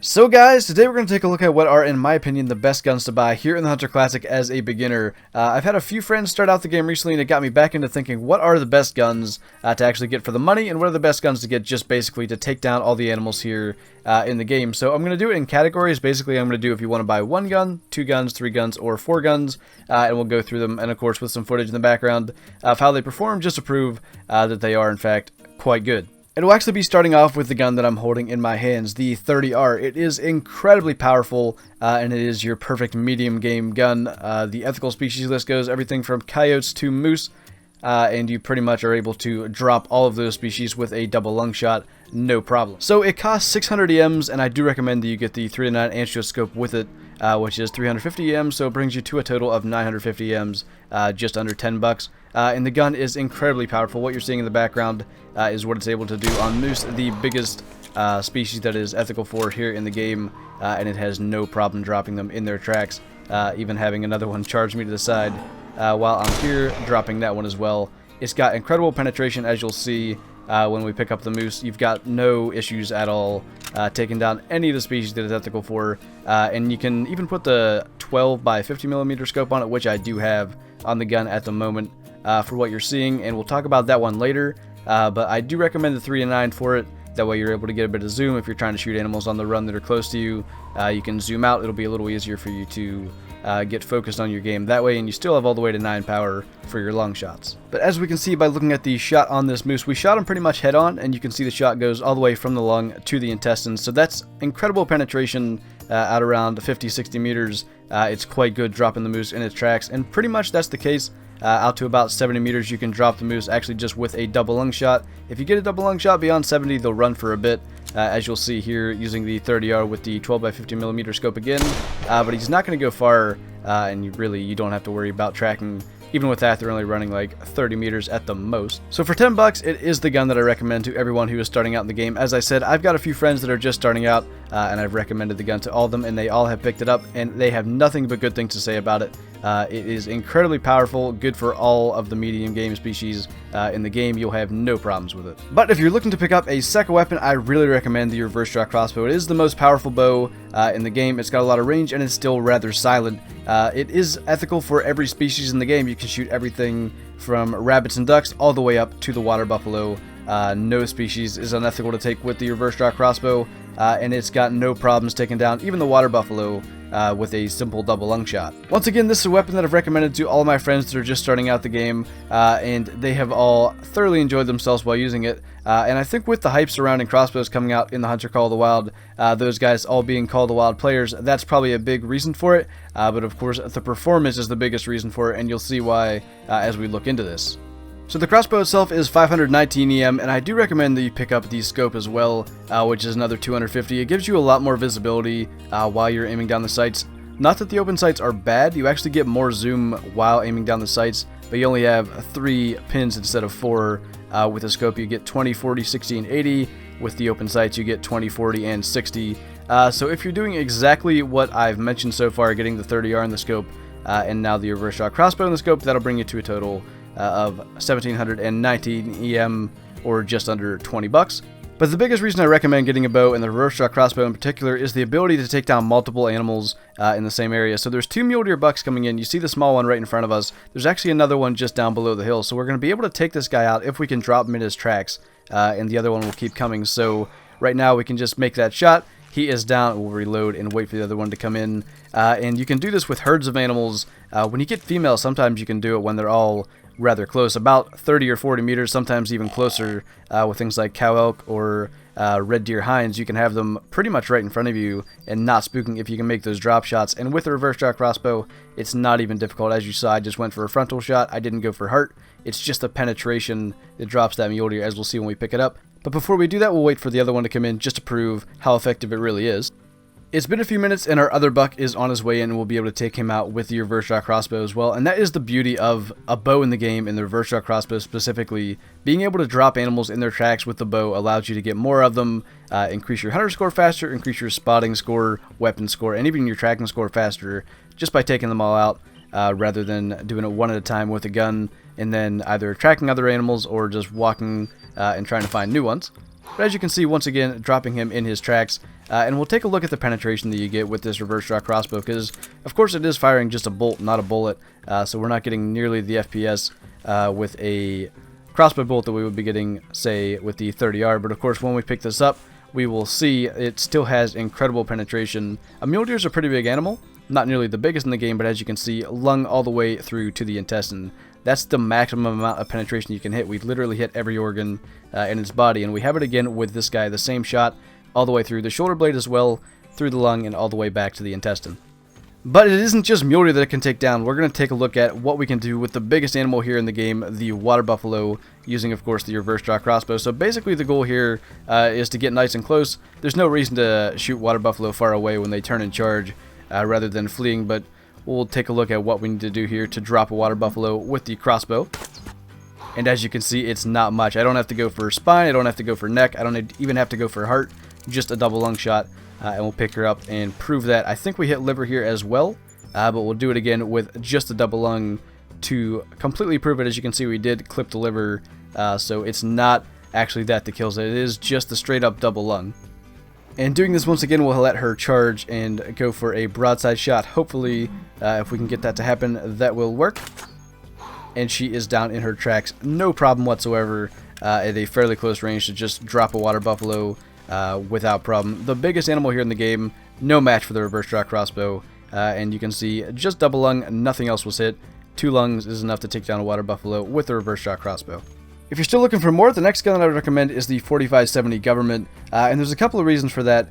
So guys, today we're going to take a look at what are, in my opinion, the best guns to buy here in the Hunter Classic as a beginner. I've had a few friends start out the game recently and it got me back into thinking what are the best guns to actually get for the money and what are the best guns to get just basically to take down all the animals here in the game. So I'm going to do it in categories. Basically, I'm going to do if you want to buy 1 gun, 2 guns, 3 guns, or 4 guns, and we'll go through them, and of course with some footage in the background of how they perform just to prove that they are in fact quite good. It'll actually be starting off with the gun that I'm holding in my hands, the 30R. It is incredibly powerful, and it is your perfect medium game gun. The ethical species list goes everything from coyotes to moose, and you pretty much are able to drop all of those species with a double lung shot, no problem. So it costs 600 EMs, and I do recommend that you get the 3-9 angioscope with it, which is 350 EMs, so it brings you to a total of 950 EMs, just under 10 bucks. And the gun is incredibly powerful. What you're seeing in the background is what it's able to do on moose, the biggest species that is ethical for here in the game, and it has no problem dropping them in their tracks, even having another one charge me to the side while I'm here, dropping that one as well. It's got incredible penetration, as you'll see when we pick up the moose. You've got no issues at all taking down any of the species that it's ethical for, and you can even put the 12 by 50 millimeter scope on it, which I do have on the gun at the moment. For what you're seeing, and we'll talk about that one later, but I do recommend the 3-9 for it. That way you're able to get a bit of zoom if you're trying to shoot animals on the run that are close to you. You can zoom out. It'll be a little easier for you to get focused on your game that way, and you still have all the way to 9 power for your long shots. But as we can see by looking at the shot on this moose, we shot him pretty much head on, and you can see the shot goes all the way from the lung to the intestines, so that's incredible penetration at around 50-60 meters. It's quite good dropping the moose in its tracks, and pretty much that's the case out to about 70 meters. You can drop the moose actually just with a double lung shot. If you get a double lung shot beyond 70, they'll run for a bit, as you'll see here using the 30R with the 12 by 50 millimeter scope again, but he's not going to go far, and you don't have to worry about tracking. Even with that, they're only running like 30 meters at the most. So for 10 bucks, it is the gun that I recommend to everyone who is starting out in the game. As I said, I've got a few friends that are just starting out, and I've recommended the gun to all of them, and they all have picked it up, and they have nothing but good things to say about it. It is incredibly powerful, good for all of the medium game species in the game. You'll have no problems with it. But if you're looking to pick up a second weapon, I really recommend the reverse draw crossbow. It is the most powerful bow in the game. It's got a lot of range, and it's still rather silent. It is ethical for every species in the game. You can shoot everything from rabbits and ducks all the way up to the water buffalo. No species is unethical to take with the reverse draw crossbow, and it's got no problems taking down even the water buffalo with a simple double lung shot. Once again, this is a weapon that I've recommended to all of my friends that are just starting out the game, and they have all thoroughly enjoyed themselves while using it. And I think with the hype surrounding crossbows coming out in the Hunter Call of the Wild, those guys all being Call of the Wild players, that's probably a big reason for it. But of course, the performance is the biggest reason for it, and you'll see why as we look into this. So the crossbow itself is 519 EM, and I do recommend that you pick up the scope as well, which is another 250. It gives you a lot more visibility while you're aiming down the sights. Not that the open sights are bad, you actually get more zoom while aiming down the sights, but you only have 3 pins instead of 4. With the scope you get 20, 40, 60, and 80. With the open sights you get 20, 40, and 60. So if you're doing exactly what I've mentioned so far, getting the 30R in the scope, and now the reverse draw crossbow in the scope, that'll bring you to a total of 1719 EM, or just under 20 bucks. But the biggest reason I recommend getting a bow, and the reverse draw crossbow in particular, is the ability to take down multiple animals in the same area. So there's 2 mule deer bucks coming in. You see the small one right in front of us. There's actually another one just down below the hill. So we're going to be able to take this guy out if we can drop him in his tracks, and the other one will keep coming. So right now we can just make that shot. He is down. We'll reload and wait for the other one to come in. And you can do this with herds of animals. When you get females, sometimes you can do it when they're all rather close, about 30 or 40 meters, sometimes even closer, with things like cow elk or red deer hinds. You can have them pretty much right in front of you and not spooking if you can make those drop shots. And with the reverse draw crossbow, it's not even difficult. As you saw, I just went for a frontal shot. I didn't go for heart. It's just the penetration that drops that mule deer, as we'll see when we pick it up. But before we do that, we'll wait for the other one to come in just to prove how effective it really is. It's been a few minutes and our other buck is on his way in, and we'll be able to take him out with the reverse draw crossbow as well. And that is the beauty of a bow in the game, and the reverse draw crossbow specifically. Being able to drop animals in their tracks with the bow allows you to get more of them, increase your hunter score faster, increase your spotting score, weapon score, and even your tracking score faster just by taking them all out, rather than doing it one at a time with a gun. and then either tracking other animals or just walking and trying to find new ones. But as you can see, once again, dropping him in his tracks. And we'll take a look at the penetration that you get with this reverse draw crossbow, because of course it is firing just a bolt, not a bullet, so we're not getting nearly the FPS with a crossbow bolt that we would be getting, say, with the 30R. But of course, when we pick this up, we will see it still has incredible penetration. A mule deer is a pretty big animal, not nearly the biggest in the game, but as you can see, lung all the way through to the intestine. That's the maximum amount of penetration you can hit. We've literally hit every organ in its body, and we have it again with this guy, the same shot, all the way through the shoulder blade as well, through the lung, and all the way back to the intestine. But it isn't just mule deer that it can take down. We're going to take a look at what we can do with the biggest animal here in the game, the water buffalo, using, of course, the reverse draw crossbow. So basically the goal here is to get nice and close. There's no reason to shoot water buffalo far away when they turn and charge rather than fleeing, but we'll take a look at what we need to do here to drop a water buffalo with the crossbow. And as you can see, it's not much. I don't have to go for spine, I don't have to go for neck, I don't even have to go for heart, just a double lung shot. And we'll pick her up and prove that. I think we hit liver here as well, but we'll do it again with just a double lung to completely prove it. As you can see, we did clip the liver, so it's not actually that kills it. It is just a straight up double lung. And doing this once again, we'll let her charge and go for a broadside shot. Hopefully, if we can get that to happen, that will work. And she is down in her tracks, no problem whatsoever, at a fairly close range to just drop a water buffalo without problem. The biggest animal here in the game, no match for the reverse draw crossbow, and you can see just double lung, nothing else was hit. 2 lungs is enough to take down a water buffalo with the reverse draw crossbow. If you're still looking for more, the next gun that I would recommend is the 4570 Government, and there's a couple of reasons for that.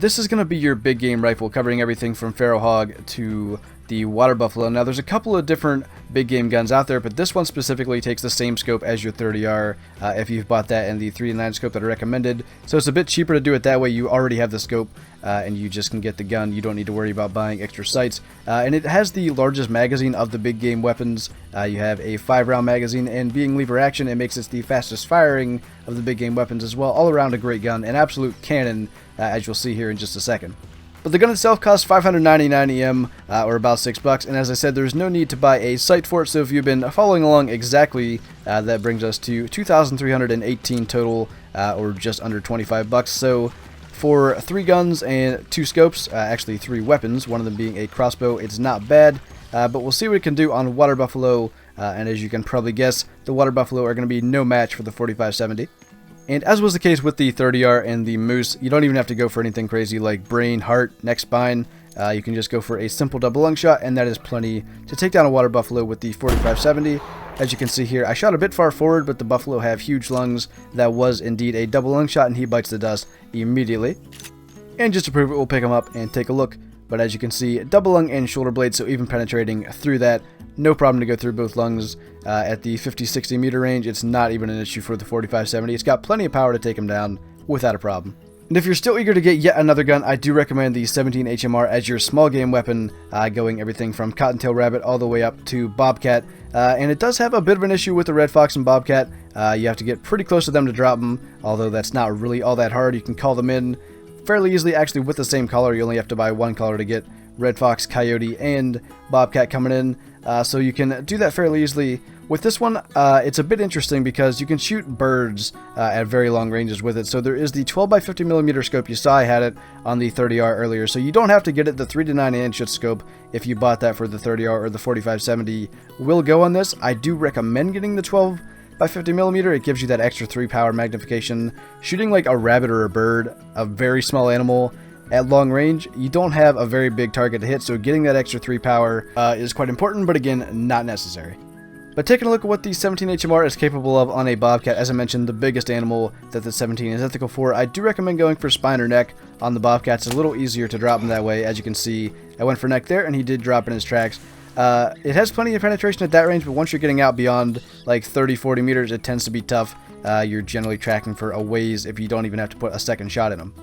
This is going to be your big game rifle, covering everything from feral hog to the water buffalo. Now, there's a couple of different big game guns out there, but this one specifically takes the same scope as your 30R if you've bought that and the 3-9 scope that I recommended. So it's a bit cheaper to do it that way. You already have the scope and you just can get the gun. You don't need to worry about buying extra sights. And it has the largest magazine of the big game weapons. You have a 5-round magazine, and being lever action, it makes it the fastest firing of the big game weapons as well. All around a great gun, an absolute cannon, as you'll see here in just a second. But the gun itself costs 599 EM, or about $6, and as I said, there's no need to buy a sight for it, so if you've been following along exactly, that brings us to 2,318 total, or just under $25. So for 3 guns and 2 scopes, actually 3 weapons, one of them being a crossbow, it's not bad, but we'll see what it can do on water buffalo, and as you can probably guess, the water buffalo are going to be no match for the 4570. And as was the case with the 30R and the Moose, you don't even have to go for anything crazy like brain, heart, neck, spine. You can just go for a simple double lung shot, and that is plenty to take down a water buffalo with the 4570. As you can see here, I shot a bit far forward, but the buffalo have huge lungs. That was indeed a double lung shot, and he bites the dust immediately. And just to prove it, we'll pick him up and take a look. But as you can see, double lung and shoulder blade, so even penetrating through that, no problem to go through both lungs. At the 50-60 meter range, it's not even an issue for the 4570. It's got plenty of power to take him down without a problem. And if you're still eager to get yet another gun, I do recommend the 17 HMR as your small game weapon, going everything from Cottontail Rabbit all the way up to Bobcat. And it does have a bit of an issue with the Red Fox and Bobcat. You have to get pretty close to them to drop them, although that's not really all that hard. You can call them in fairly easily. Actually, with the same color, you only have to buy 1 color to get Red Fox, Coyote, and Bobcat coming in. So you can do that fairly easily. With this one, it's a bit interesting because you can shoot birds at very long ranges with it. So there is the 12x50mm scope. You saw I had it on the 30R earlier, so you don't have to get it. The 3 to 9 inch scope, if you bought that for the 30R or the 4570, will go on this. I do recommend getting the 12x50mm. It gives you that extra 3 power magnification. Shooting like a rabbit or a bird, a very small animal, at long range, you don't have a very big target to hit, so getting that extra 3 power is quite important, but again, not necessary. But taking a look at what the 17 HMR is capable of on a Bobcat, as I mentioned, the biggest animal that the 17 is ethical for, I do recommend going for spine or neck on the Bobcats. It's a little easier to drop him that way. As you can see, I went for neck there, and he did drop in his tracks. It has plenty of penetration at that range, but once you're getting out beyond like 30-40 meters, it tends to be tough. You're generally tracking for a ways if you don't even have to put a second shot in them.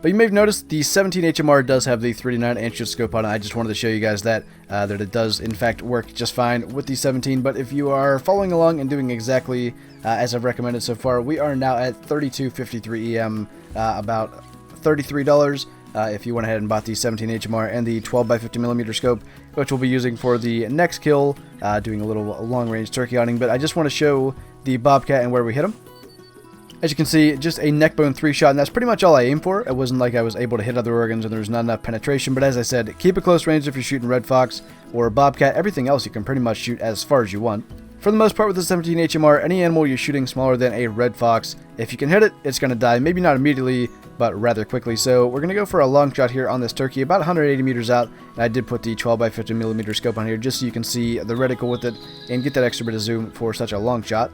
But you may have noticed the 17 HMR does have the 3 to 9 inch scope on it. I just wanted to show you guys that it does in fact work just fine with the 17. But if you are following along and doing exactly as I've recommended so far, we are now at 32.53 EM, about $33. if you went ahead and bought the 17 HMR and the 12x50mm scope, which we'll be using for the next kill, doing a little long-range turkey hunting. But I just want to show the Bobcat and where we hit him. As you can see, just a neck bone 3-shot, and that's pretty much all I aimed for. It wasn't like I was able to hit other organs and there was not enough penetration, but as I said, keep it close range if you're shooting red fox or bobcat. Everything else you can pretty much shoot as far as you want. For the most part with the 17 HMR, any animal you're shooting smaller than a red fox, if you can hit it, it's going to die. Maybe not immediately, but rather quickly. So we're going to go for a long shot here on this turkey, about 180 meters out, and I did put the 12x50mm scope on here just so you can see the reticle with it and get that extra bit of zoom for such a long shot.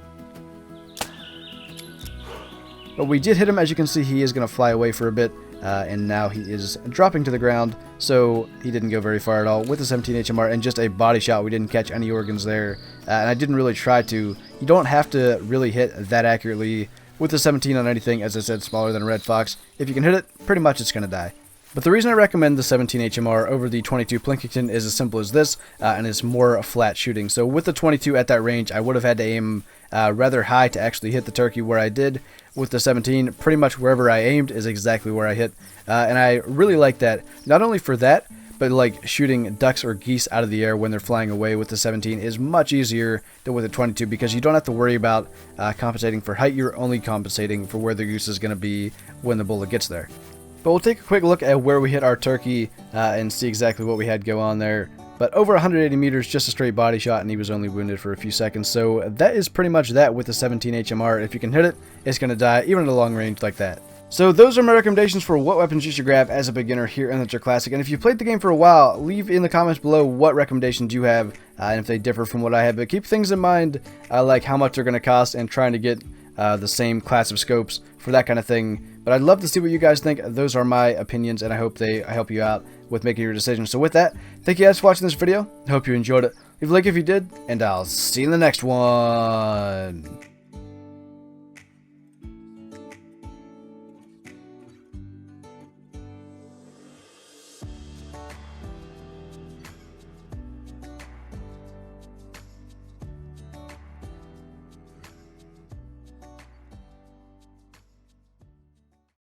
But we did hit him. As you can see, he is going to fly away for a bit, and now he is dropping to the ground, so he didn't go very far at all with the 17 HMR and just a body shot. We didn't catch any organs there, and I didn't really try to. You don't have to really hit that accurately with the 17 on anything, as I said, smaller than a red fox. If you can hit it, pretty much it's going to die. But the reason I recommend the 17 HMR over the 22 Plinkington is as simple as this, and it's more flat shooting. So with the 22 at that range, I would have had to aim rather high to actually hit the turkey where I did. With the 17, pretty much wherever I aimed is exactly where I hit. And I really like that, not only for that, but like shooting ducks or geese out of the air when they're flying away with the 17 is much easier than with the 22 because you don't have to worry about compensating for height. You're only compensating for where the goose is going to be when the bullet gets there. But we'll take a quick look at where we hit our turkey and see exactly what we had go on there. But over 180 meters, just a straight body shot, and he was only wounded for a few seconds. So that is pretty much that with the 17 HMR. If you can hit it, it's going to die, even at a long range like that. So those are my recommendations for what weapons you should grab as a beginner here in the TheHunter Classic. And if you've played the game for a while, leave in the comments below what recommendations you have, and if they differ from what I have. But keep things in mind, like how much they're going to cost, and trying to get the same class of scopes for that kind of thing. But I'd love to see what you guys think. Those are my opinions, and I hope they help you out with making your decisions. So with that, thank you guys for watching this video. I hope you enjoyed it. Leave a like if you did, and I'll see you in the next one.